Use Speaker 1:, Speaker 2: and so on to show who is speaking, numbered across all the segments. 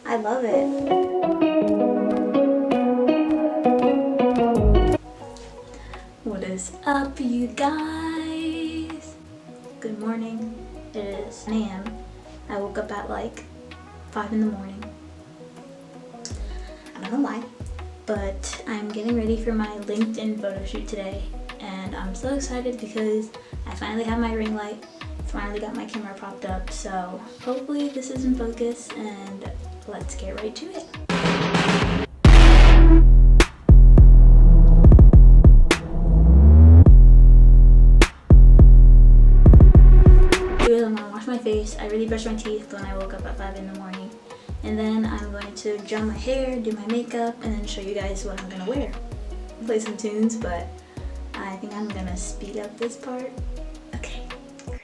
Speaker 1: I love it. What is up, you guys? Good morning. It is 9 a.m. I woke up at like 5 in the morning. I don't know why, but I'm getting ready for my LinkedIn photo shoot today, and I'm so excited because I finally have my ring light, finally got my camera propped up, so hopefully this is in focus, and let's get right to it. I'm gonna wash my face. I really brushed my teeth when I woke up at 5 in the morning. And then I'm going to gel my hair, do my makeup, and then show you guys what I'm gonna wear. Play some tunes, but I think I'm gonna speed up this part. Okay, great.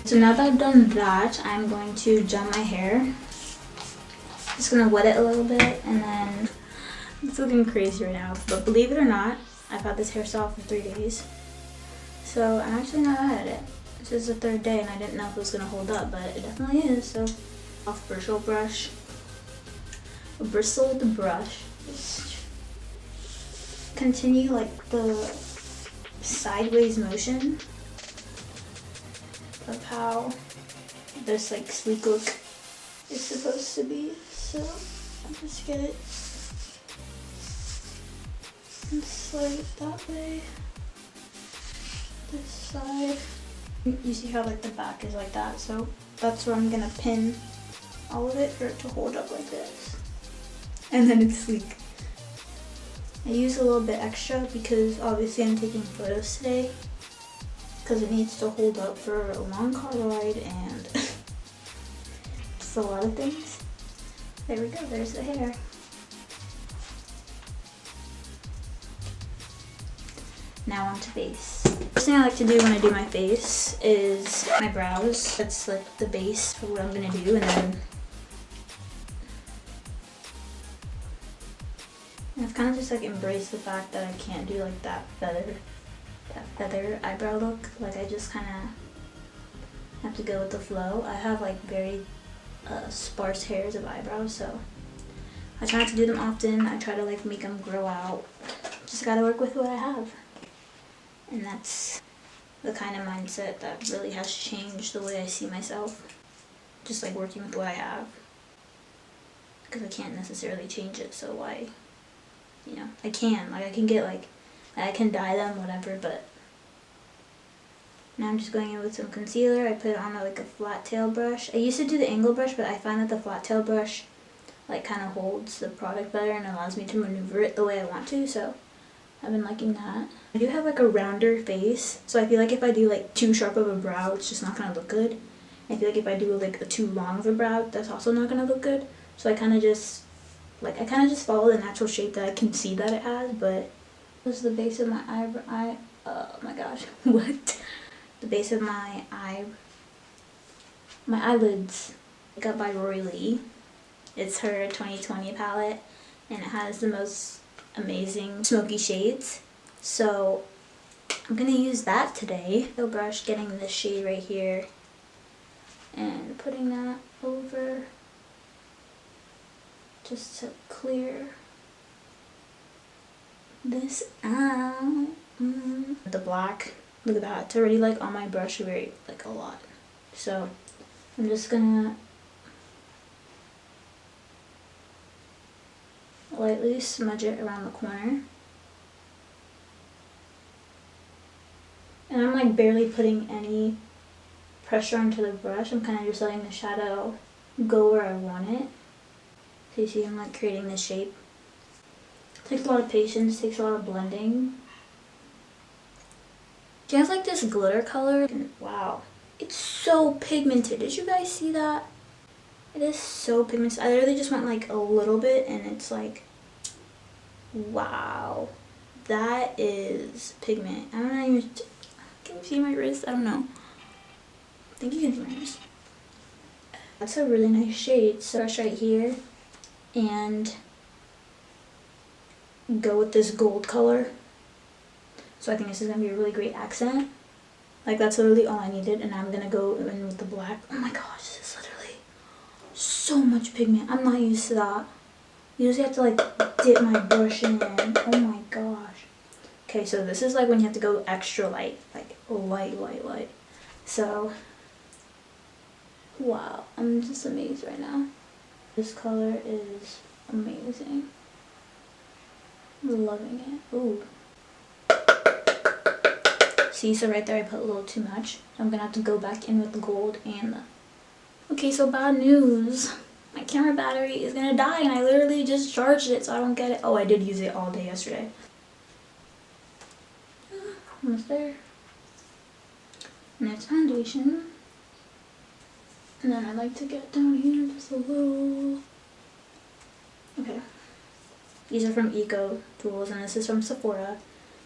Speaker 1: So now that I've done that, I'm going to gel my hair. Just gonna wet it a little bit, and then it's looking crazy right now. But believe it or not, I've had this hairstyle for 3 days. So I'm actually not mad at it. This is the 3rd day, and I didn't know if it was gonna hold up, but it definitely is. So off bristled brush, Just continue like the sideways motion of how this like sleek look is supposed to be. So I'll just get it and slide it that way. This side. You see how like the back is like that, so that's where I'm gonna pin all of it for it to hold up like this. And then it's sleek. I use a little bit extra because obviously I'm taking photos today, because it needs to hold up for a long car ride and just a lot of things. There we go, there's the hair. Now on to face. First thing I like to do when I do my face is my brows. That's like the base for what I'm gonna do, and then I've kind of just like embraced the fact that I can't do like that feather eyebrow look. Like I just kind of have to go with the flow. I have like very sparse hairs of eyebrows, so I try not to do them often. I try to like make them grow out. Just gotta work with what I have. And that's the kind of mindset that really has changed the way I see myself. Just like working with what I have. Because I can't necessarily change it, so why, you know, I can get like, I can dye them, whatever, but now I'm just going in with some concealer. I put it on like a flat tail brush. I used to do the angle brush, but I find that the flat tail brush like kind of holds the product better and allows me to maneuver it the way I want to, so I've been liking that. I do have like a rounder face, so I feel like if I do like too sharp of a brow, it's just not gonna look good. I feel like if I do like a too long of a brow, that's also not gonna look good. So I kind of just follow the natural shape that I can see that it has, but this is the base of my oh my gosh, what? The base of my eyelids. Makeup by Rory Lee. It's her 2020 palette, and it has the most amazing smoky shades. So I'm gonna use that today. The brush, getting this shade right here, and putting that over just to clear this out. The black, look at that, it's already like on my brush very like a lot. So I'm just gonna lightly smudge it around the corner. And I'm like barely putting any pressure onto the brush. I'm kind of just letting the shadow go where I want it. So you see I'm like creating this shape. It takes a lot of patience, takes a lot of blending. She has like this glitter color, and wow, it's so pigmented. Did you guys see that? It is so pigmented. I literally just went like a little bit and it's like Wow, that is pigment. I don't know even, can you see my wrist? I don't know. I think you can see my wrist. That's a really nice shade. So brush right here and go with this gold color. So I think this is gonna be a really great accent. Like that's literally all I needed, and I'm gonna go in with the black. Oh my gosh, this is literally so much pigment. I'm not used to that. Usually I have to like dip my brush in. Oh my gosh. Okay, so this is like when you have to go extra light, like light. So, wow, I'm just amazed right now. This color is amazing. I'm loving it. Ooh. See, so right there I put a little too much. I'm gonna have to go back in with the gold and the... Okay, so bad news. My camera battery is gonna die and I literally just charged it, so I don't get it. Oh, I did use it all day yesterday. Almost there. Next foundation. And then I like to get down here just a little. Okay. These are from Eco Tools and this is from Sephora.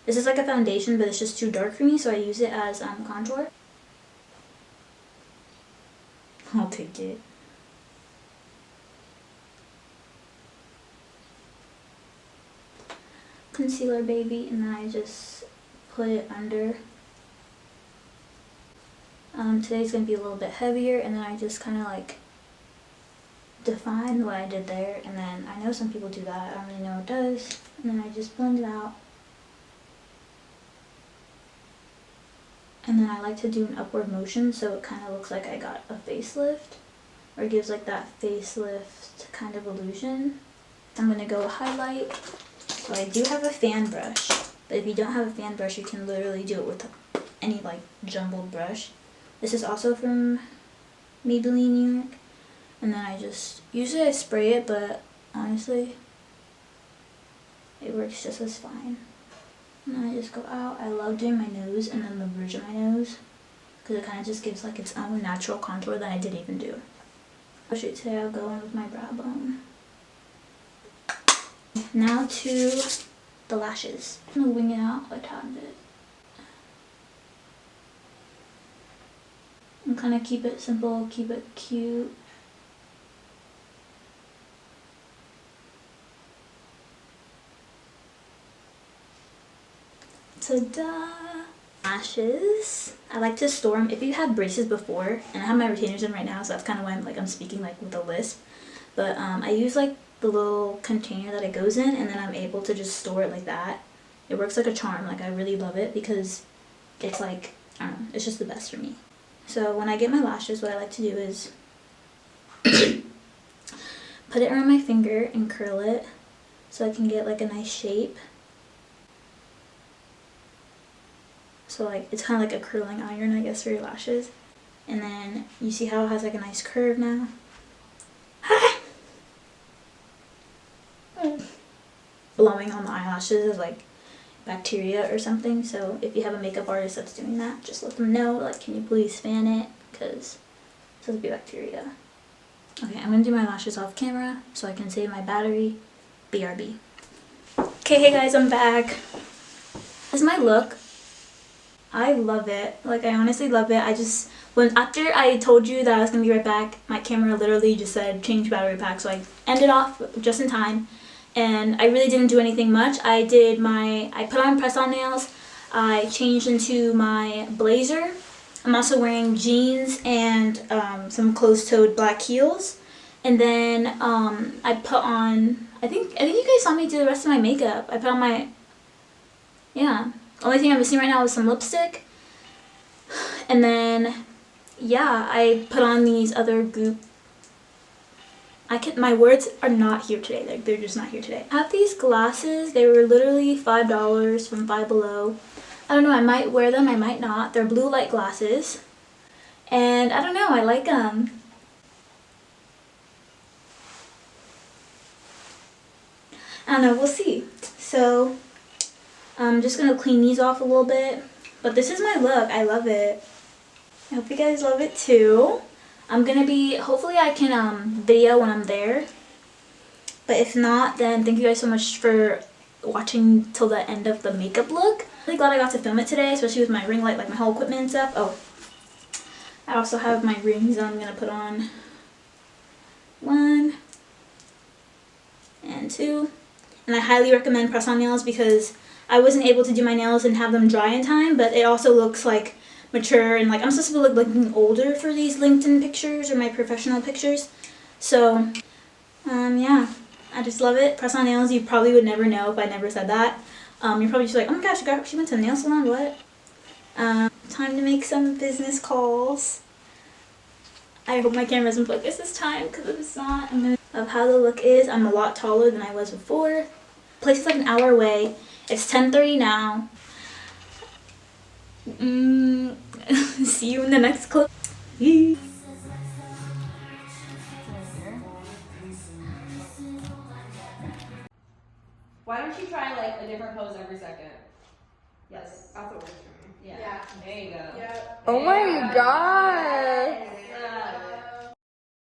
Speaker 1: This is like a foundation, but it's just too dark for me, so I use it as contour. I'll take it. Concealer, baby, and then I just put it under. Today's gonna be a little bit heavier, and then I just kind of like define what I did there, and then I know some people do that. I don't really know what it does, and then I just blend it out. And then I like to do an upward motion so it kind of looks like I got a facelift, or gives like that facelift kind of illusion. I'm gonna go highlight. So I do have a fan brush, but if you don't have a fan brush, you can literally do it with any like jumbled brush. This is also from Maybelline New York. And then I just, usually I spray it, but honestly, it works just as fine. And then I just go out. I love doing my nose and then the bridge of my nose, because it kind of just gives like its own natural contour that I didn't even do. Today I'll go in with my brow bone. Now to the lashes. I'm gonna wing it out a tad bit. And kind of keep it simple, keep it cute. Ta-da! Lashes. I like to store them. If you had braces before, and I have my retainers in right now, so that's kind of why I'm speaking like with a lisp. But I use like the little container that it goes in, and then I'm able to just store it like that. It works like a charm. Like I really love it because it's like, I don't know, it's just the best for me. So when I get my lashes, what I like to do is put it around my finger and curl it so I can get like a nice shape. So like it's kind of like a curling iron, I guess, for your lashes. And then you see how it has like a nice curve now. Blowing on the eyelashes is like bacteria or something, so if you have a makeup artist that's doing that, just let them know, like, can you please fan it, because this will be bacteria. Okay, I'm gonna do my lashes off camera so I can save my battery. BRB. Okay, hey guys, I'm back. This is my look. I love it. Like, I honestly love it. After I told you that I was gonna be right back, my camera literally just said change battery pack, so I ended off just in time. And I really didn't do anything much. I put on press-on nails. I changed into my blazer. I'm also wearing jeans and some closed-toed black heels. And then I put on, I think you guys saw me do the rest of my makeup. I put on my, yeah. Only thing I'm missing right now is some lipstick. And then, yeah, I put on these other goop. My words are not here today. Like, they're just not here today. I have these glasses. They were literally $5 from Five Below. I don't know. I might wear them. I might not. They're blue light glasses. And I don't know. I like them. I don't know. We'll see. So, I'm just going to clean these off a little bit. But this is my look. I love it. I hope you guys love it too. I'm gonna be, hopefully I can video when I'm there, but if not, then thank you guys so much for watching till the end of the makeup look. Really glad I got to film it today, especially with my ring light, like my whole equipment and stuff. Oh, I also have my rings that I'm gonna put on. 1 and 2. And I highly recommend press-on nails because I wasn't able to do my nails and have them dry in time, but it also looks like mature and like I'm supposed to look looking older for these LinkedIn pictures or my professional pictures. So, yeah, I just love it. Press-on nails, you probably would never know if I never said that. You're probably just like, oh my gosh, she went to a nail salon, what? Time to make some business calls. I hope my camera's in focus this time, because if it's not, of how the look is. I'm a lot taller than I was before. Place is like an hour away. It's 10:30 now. See you in the next clip.
Speaker 2: Why don't you try like a different pose every second?
Speaker 3: Yes. That's what works for me.
Speaker 2: Yeah. There you go.
Speaker 3: Yep.
Speaker 4: Oh my god.